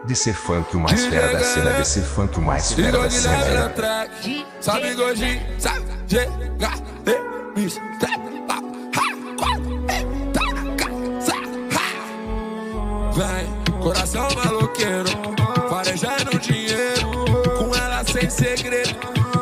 De ser funk o mais fera da cena, de ser funk o mais fera da cena. Sabe gordinho, sabe chegar, bicho, vem, coração maloqueiro, farejando dinheiro, com ela sem segredo,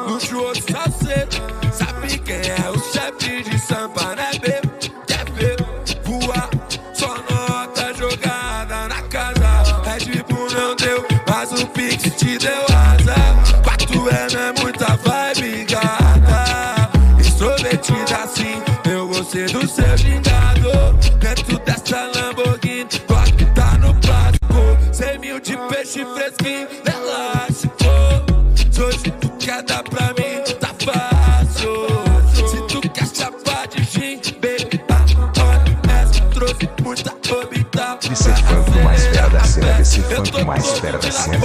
luxuoso salseiro. Sabe quem é o chefe de Sampa, né, bebo? Quer ver voar, só nota jogada na casa. É tipo não deu, mas o Pix te deu asa. 4M é muita vibe, gata. Extrovertida assim, eu gostei do seu gingado. Dentro dessa Lamborghini, rock tá no plástico. 100 mil de peixe fresquinho, elástico. Hoje tu quer dar pra mim, tá fácil. Se tu quer chapar de gin, baby, olha essa, trouxe muita orbital. De ser funk o mais fera da cena, de ser funk o mais fera da cena.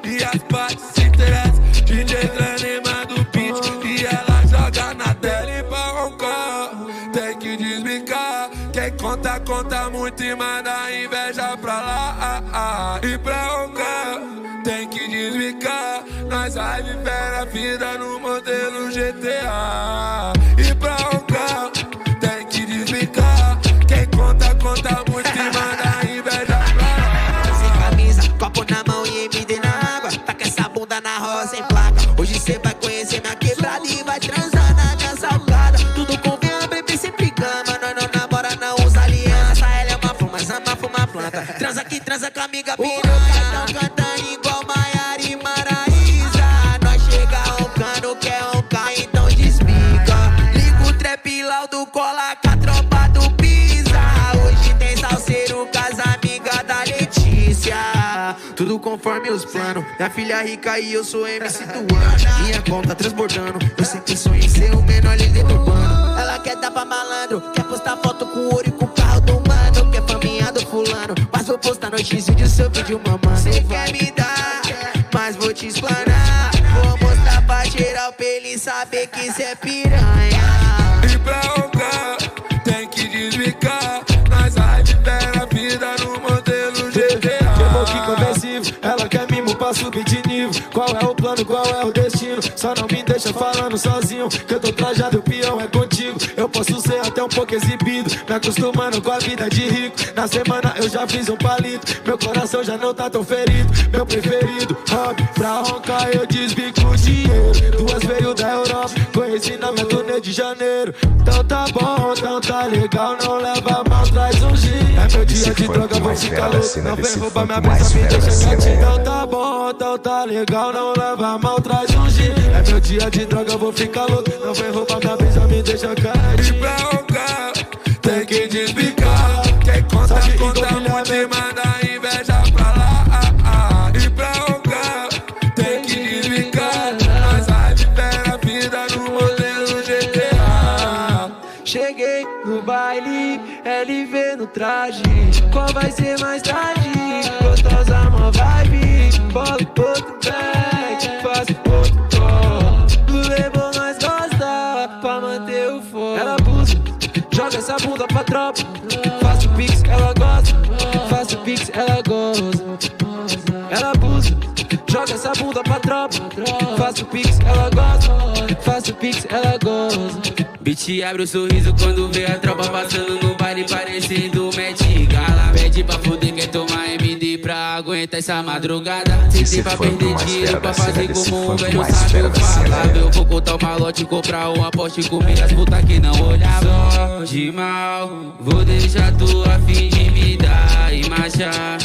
E as partes se interessam, DJ anima do beat. E ela joga na tela e pra roncar, tem que desbicar. Quem conta, conta muito e manda inveja pra lá. E pra roncar, tem que desbicar. Nós vai viver a vida no modelo GTA. E pra roncar, tem que desbicar. Quem conta, conta muito e manda inveja pra lá. Sem camisa, copo na mão e MD na água. Taca essa bunda na roça em placa. Hoje cê vai conhecer minha quebrada e vai transar na minha salgada. Tudo convém, bebê sempre cama. Nós não namora, não usa aliança. Ela é uma flor, mas ama fuma planta. Transa aqui, transa com a amiga piranha. Tão cantando igual Maiara e Maraísa. Nós chega roncando, quer roncar, então desliga. Liga o trap laudo, cola com a tropa do Pisa. Hoje tem salseiro com as amigas da Letícia. Tudo conforme os planos. Minha filha rica e eu sou MC do ano. Minha conta transbordando. Eu sempre sonhei em ser o menor líder urbano. Ela quer dar pra malandro, quer postar foto com ouro e com o carro do mano. Quer faminha do fulano, mas vou postar no X-Vídeo seu vídeo, mamãe. Cê quer me dar, mas vou te explanar. Vou mostrar pra geral pra ele saber que cê é piranha. E pra roncar, tem que desbicar. Nós vai viver a vida no modelo GTA. Que conversível, ela quer mimo pra subir de nível. Qual é o plano, qual é o destino? Só não me deixa falando sozinho, que eu tô trajado e o peão é contigo. Eu posso ser até um pouco exibido, me acostumando com a vida de rico. Na semana eu já fiz um palito, meu coração já não tá tão ferido. Meu preferido, hobby, pra roncar eu desbico dinheiro. Duas veio da Europa, conheci na minha turnê de janeiro. Então tá bom, então tá legal, não leva mal, traz um gin. É meu dia de droga, vou ficar louco, não vem roubar minha brisa, me deixa quietinho. Então tá bom, então tá legal, não leva mal, traz um gin. É meu dia de droga, vou ficar louco, não vem roubar minha brisa, me deixa E quietinho. pra roncar, tem que desbicar. Quem conta, conta muito e manda inveja pra lá. E pra roncar, tem que desbicar. Nós vai viver a vida no modelo GTA. Cheguei no baile, LV no traje. Qual vai ser mais tarde? Gostosa, uma vibe. Bola outro back, faço outro call. Do label nós gosta, pra manter o foco. Ela abusa, joga essa bunda pra tropa. Faço pix, ela gosta. Faço pix, ela gosta. Ela abusa, joga essa bunda pra tropa. Faço pix, ela gosta. Faço pix, ela gosta. Bitch abre o sorriso quando vê a tropa passando no baile parecendo Met Gala. Pede pra fuder, quer tomar MD pra aguentar essa madrugada. Sentei pra perder dinheiro pra fazer como um velho sábio fala. Eu vou contar o malote, comprar uma Porsche e comer as putas que não olhavam. De mal, vou deixar tu a fim de me dar e marchar.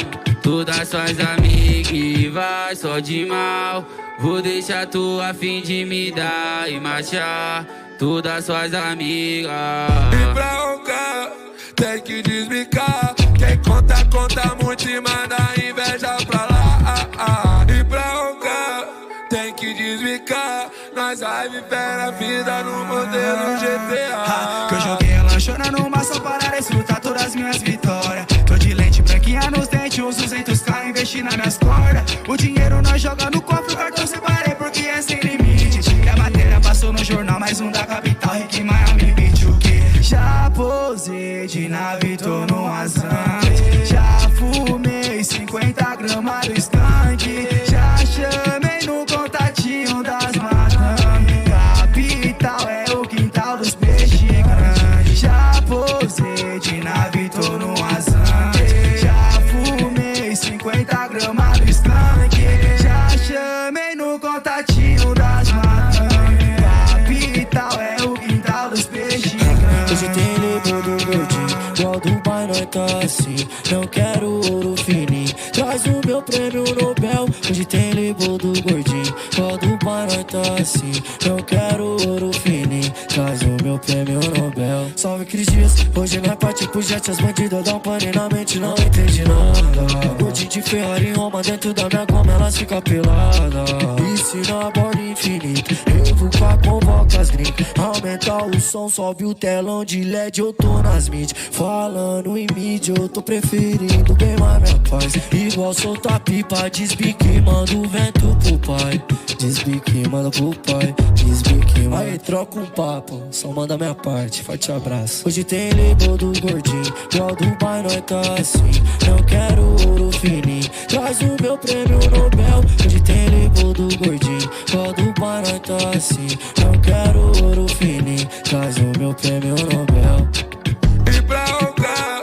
Todas suas amigas e vai só de mal. Vou deixar tu a fim de me dar e marchar. Todas suas amigas. E pra roncar, tem que desbicar. Quem conta, conta muito e manda inveja pra lá. E pra roncar, tem que desbicar. Nós vai viver a vida no modelo GTA. Que eu joguei a lanchona no maço para desfrutar todas as minhas vitórias. Tô de lente branquinha nos dentes, uns 200k investi nas minhas cordas. O dinheiro nós joga no cofre, o cartão separei porque é sem limite. E a matéria passou no jornal, mais um da capital, Rick em Miami Beach. O que? Já posei de nave, tô no azante. Já fumei 50 gramas do stand. tá assim, não quero ouro fininho. Traz o meu prêmio Nobel, hoje tem label do gordinho. Qual do bar nós tá assim, não quero ouro fininho. Traz o meu prêmio Nobel. Salve Cris Dias, hoje nós parte pro jet. As bandidas dão pane na mente, não entende nada. Gordinho de Ferrari em Roma, dentro da minha cama elas ficam peladas. E se na borda infinita, eu vou com a convoca as gringas. Aumenta o som, sobe o telão de LED, eu tô nas mídias. Falando em mídia, eu tô preferindo bem mais minha paz. Igual soltar pipa, desbique, manda o vento pro pai. Desbique, manda pro pai, desbique, manda. Aí troca um papo, só manda minha parte, forte abraço. Hoje tem label do gordinho, igual do bar nós tá assim, não quero ouro fininho. Traz o meu prêmio Nobel, hoje tem label do gordinho, igual do bar nós tá assim, não quero ouro fininho. Traz o meu prêmio Nobel. E pra honrar,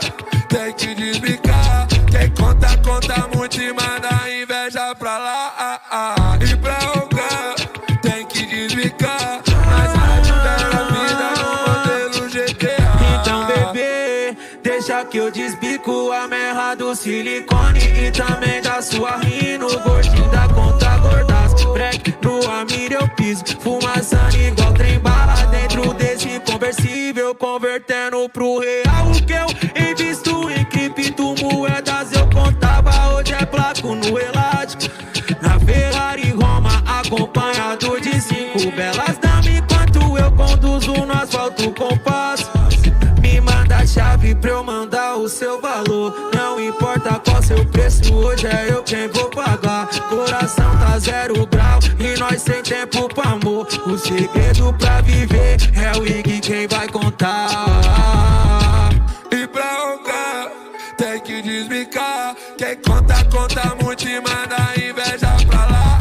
tem que desbicar. Quem conta, conta muito e manda inveja pra lá. E pra honrar, tem que desbicar. Mas vai viver a vida no modelo GTA. Então bebê, deixa que eu desbico a merda do silicone e também da sua rino. Gordinho da conta gordaço, break no Amir eu piso, fumaçando igual trem bala dentro desse conversível, convertendo pro real o que eu invisto em criptomoedas. Eu contava, hoje é placo no elástico, na Ferrari Roma, acompanhado de 5 belas damas, enquanto eu conduzo no asfalto com passo. Me manda a chave pra eu mandar o seu valor, não importa qual seu preço, hoje é eu quem vou pagar. Coração tá 0 grau e nós sem tempo pra amor. O segredo pra viver é o Ig quem vai contar. E pra honrar, tem que desbicar. Quem conta, conta muito e manda inveja pra lá.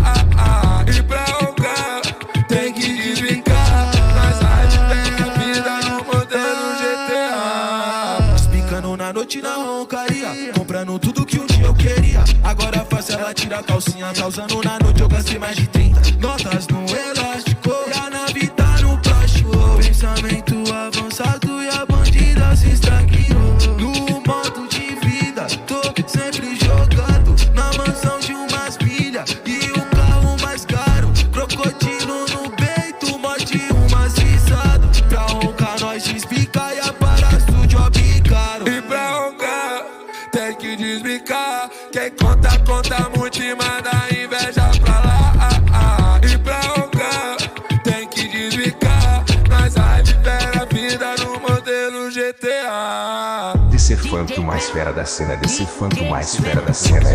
E pra honrar, tem que desbicar. Nós vai viver a vida no modelo GTA. Desbicando na noite na roncaria, comprando tudo que um dia eu queria. Agora faço ela tirar a calcinha, tá usando na noite eu gastei mais de 30 notas no elástico. E a nave tá no plástico, pensamento avançado e a bandida se estagnou. No modo de vida, tô sempre jogado na mansão de umas milhas e o carro mais caro. Crocodilo no peito, morde umas risadas. Pra roncar nós despica e aparaço do job caro. E pra honrar, tem que desbicar. Quem conta, conta muito e manda inveja pra lá. E pra honrar, tem que desbicar. Nós vai viver a vida no modelo GTA. De ser funk o mais fera da cena, de ser funk o mais fera da cena.